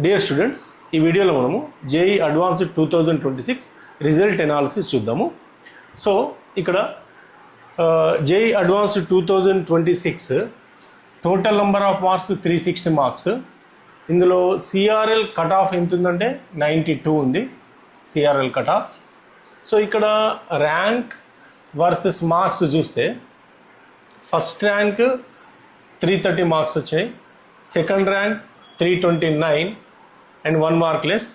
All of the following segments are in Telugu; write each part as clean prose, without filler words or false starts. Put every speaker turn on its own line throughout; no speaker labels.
డియర్ స్టూడెంట్స్, ఈ వీడియోలో మనము జేఈ అడ్వాన్స్డ్ 2026 రిజల్ట్ ఎనాలిసిస్ చూద్దాము. సో ఇక్కడ JEE advanced 2026 total number of marks 360 marks. ఇందులో సిఆర్ఎల్ కట్ ఆఫ్ ఎంత ఉందంటే 92 ఉంది సిఆర్ఎల్ కట్ ఆఫ్. సో ఇక్కడ ర్యాంక్ వర్సెస్ మార్క్స్ చూస్తే ఫస్ట్ ర్యాంక్ 330 మార్క్స్ వచ్చాయి, second rank 329 and 1 mark less,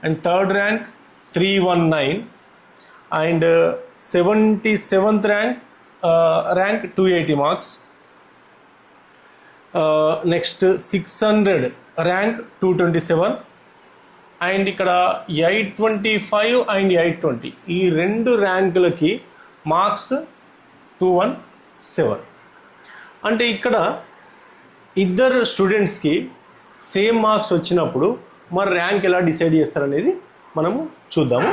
and third rank 319, and 77th rank 280 marks. Next 600 rank 227, and ఇక్కడ 825 and 820 ఈ రెండు ర్యాంకులకి మార్క్స్ 217. అంటే ఇక్కడ ఇద్దరు స్టూడెంట్స్కి సేమ్ మార్క్స్ వచ్చినప్పుడు మరి ర్యాంక్ ఎలా డిసైడ్ చేస్తారనేది మనము చూద్దాము.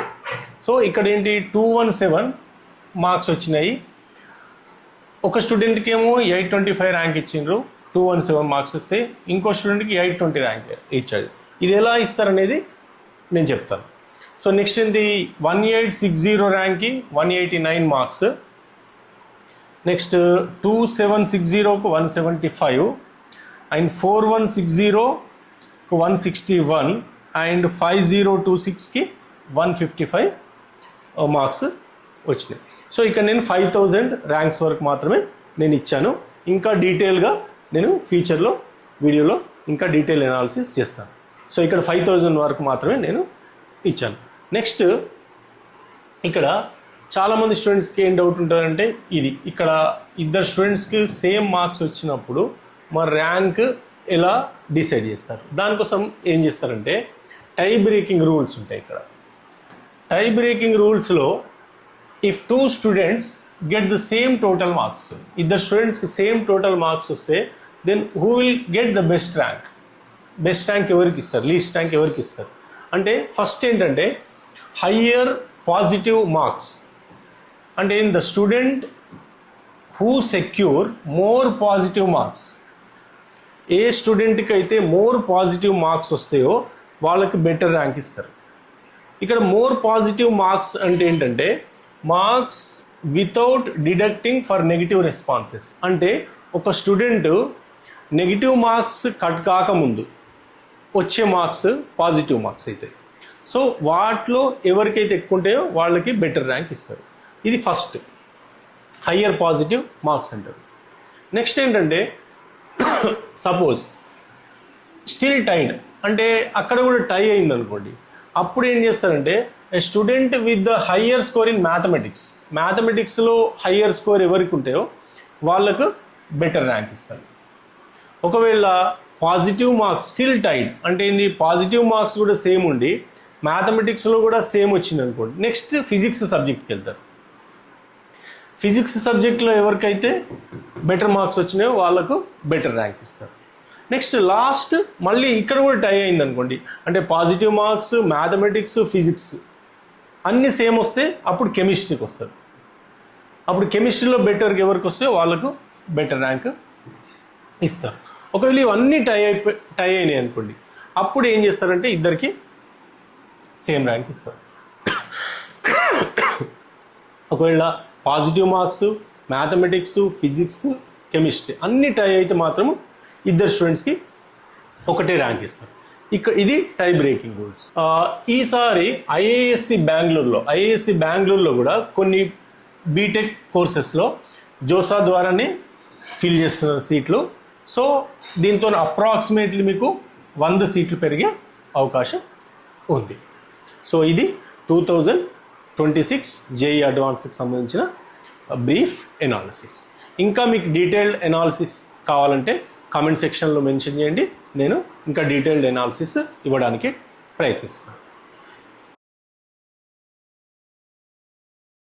సో ఇక్కడ ఏంటి 217 మార్క్స్ వచ్చినాయి, ఒక స్టూడెంట్కి ఏమో 825 ర్యాంక్ ఇచ్చిండ్రు, 217 మార్క్స్ వస్తే ఇంకో స్టూడెంట్కి 820 ర్యాంక్ ఇచ్చాడు. ఇది ఎలా ఇస్తారనేది నేను చెప్తాను. సో నెక్స్ట్ ఏంటి 1860 ర్యాంక్కి 189 మార్క్స్, నెక్స్ట్ 2760కు 175, అండ్ 4160కు 161, అండ్ 5026కి 155 మార్క్స్ వచ్చినాయి. సో ఇక్కడ నేను 5000 ర్యాంక్స్ వరకు మాత్రమే నేను ఇచ్చాను. ఇంకా డీటెయిల్గా నేను ఫ్యూచర్లో వీడియోలో ఇంకా డీటెయిల్ అనాలిసిస్ చేస్తాను. సో ఇక్కడ 5000 వరకు మాత్రమే నేను ఇచ్చాను. నెక్స్ట్ ఇక్కడ చాలామంది స్టూడెంట్స్కి ఏం డౌట్ ఉంటుందంటే ఇది ఇక్కడ ఇద్దరు స్టూడెంట్స్కి సేమ్ మార్క్స్ వచ్చినప్పుడు మరి ర్యాంక్ ఎలా డిసైడ్ చేస్తారు. దానికోసం ఏం చేస్తారంటే టై బ్రేకింగ్ రూల్స్ ఉంటాయి. ఇక్కడ టై బ్రేకింగ్ రూల్స్లో if 2 students get the same total marks, ఇద్దరు స్టూడెంట్స్కి సేమ్ టోటల్ మార్క్స్ వస్తే then who will get the best rank. Best rank ఎవరికి ఇస్తారు, లీస్ట్ ర్యాంక్ ఎవరికి ఇస్తారు అంటే ఫస్ట్ ఏంటంటే హయ్యర్ పాజిటివ్ మార్క్స్. అంటే the student who secure more positive marks, ఏ స్టూడెంట్కి అయితే మోర్ పాజిటివ్ మార్క్స్ వస్తాయో వాళ్ళకి బెటర్ ర్యాంక్ ఇస్తారు. ఇక్కడ మోర్ పాజిటివ్ మార్క్స్ అంటే ఏంటంటే marks without deducting for negative responses. అంటే ఒక స్టూడెంట్ నెగిటివ్ మార్క్స్ కట్ కాకముందు వచ్చే మార్క్స్ పాజిటివ్ మార్క్స్ అవుతాయి. సో వాటిలో ఎవరికైతే ఎక్కువ ఉంటాయో వాళ్ళకి బెటర్ ర్యాంక్ ఇస్తారు. ఇది ఫస్ట్ హయ్యర్ పాజిటివ్ మార్క్స్ అంటారు. నెక్స్ట్ ఏంటంటే సపోజ్ స్టిల్ టైడ్ అంటే అక్కడ కూడా టై అయింది అనుకోండి, అప్పుడు ఏం చేస్తారంటే student with the higher score in మ్యాథమెటిక్స్లో హయ్యర్ స్కోర్ ఎవరికి ఉంటాయో వాళ్ళకు బెటర్ ర్యాంక్ ఇస్తారు. ఒకవేళ పాజిటివ్ మార్క్స్ స్టిల్ టైడ్ అంటే ఏంది, పాజిటివ్ మార్క్స్ కూడా సేమ్ ఉండి మ్యాథమెటిక్స్లో కూడా సేమ్ వచ్చింది అనుకోండి, నెక్స్ట్ ఫిజిక్స్ సబ్జెక్ట్కి వెళ్తారు. ఫిజిక్స్ సబ్జెక్ట్లో ఎవరికైతే బెటర్ మార్క్స్ వచ్చినాయో వాళ్ళకు బెటర్ ర్యాంక్ ఇస్తారు. నెక్స్ట్ లాస్ట్ మళ్ళీ ఇక్కడ కూడా టై అయింది అనుకోండి, అంటే పాజిటివ్ మార్క్స్ మ్యాథమెటిక్స్ ఫిజిక్స్ అన్నీ సేమ్ వస్తే అప్పుడు కెమిస్ట్రీకి వస్తారు. అప్పుడు కెమిస్ట్రీలో బెటర్కి ఎవరికి వస్తే వాళ్ళకు బెటర్ ర్యాంక్ ఇస్తారు. ఒకవేళ ఇవన్నీ టై అయినాయి అనుకోండి, అప్పుడు ఏం చేస్తారంటే ఇద్దరికి సేమ్ ర్యాంక్ ఇస్తారు. ఒకవేళ positive marks mathematics physics chemistry అన్ని టై అయితే మాత్రము ఇద్దరు స్టూడెంట్స్కి ఒకటే ర్యాంక్ ఇస్తారు. ఇది టై బ్రేకింగ్ రూల్స్. ఈసారి ఐఏఎస్సి బెంగళూరులో కూడా కొన్ని బీటెక్ కోర్సెస్లో జోసా ద్వారానే ఫిల్ చేస్తున్నారు సీట్లు. సో దీంతో అప్రాక్సిమేట్లీ మీకు 100 సీట్లు పెరిగే అవకాశం ఉంది. సో ఇది 2026 జేఈ అడ్వాన్స్కి సంబంధించిన బ్రీఫ్ ఎనాలిసిస్. ఇంకా మీకు డీటెయిల్డ్ ఎనాలిసిస్ కావాలంటే కామెంట్ సెక్షన్లో మెన్షన్ చేయండి, నేను ఇంకా డీటెయిల్డ్ ఎనాలిసిస్ ఇవ్వడానికి ప్రయత్నిస్తాను.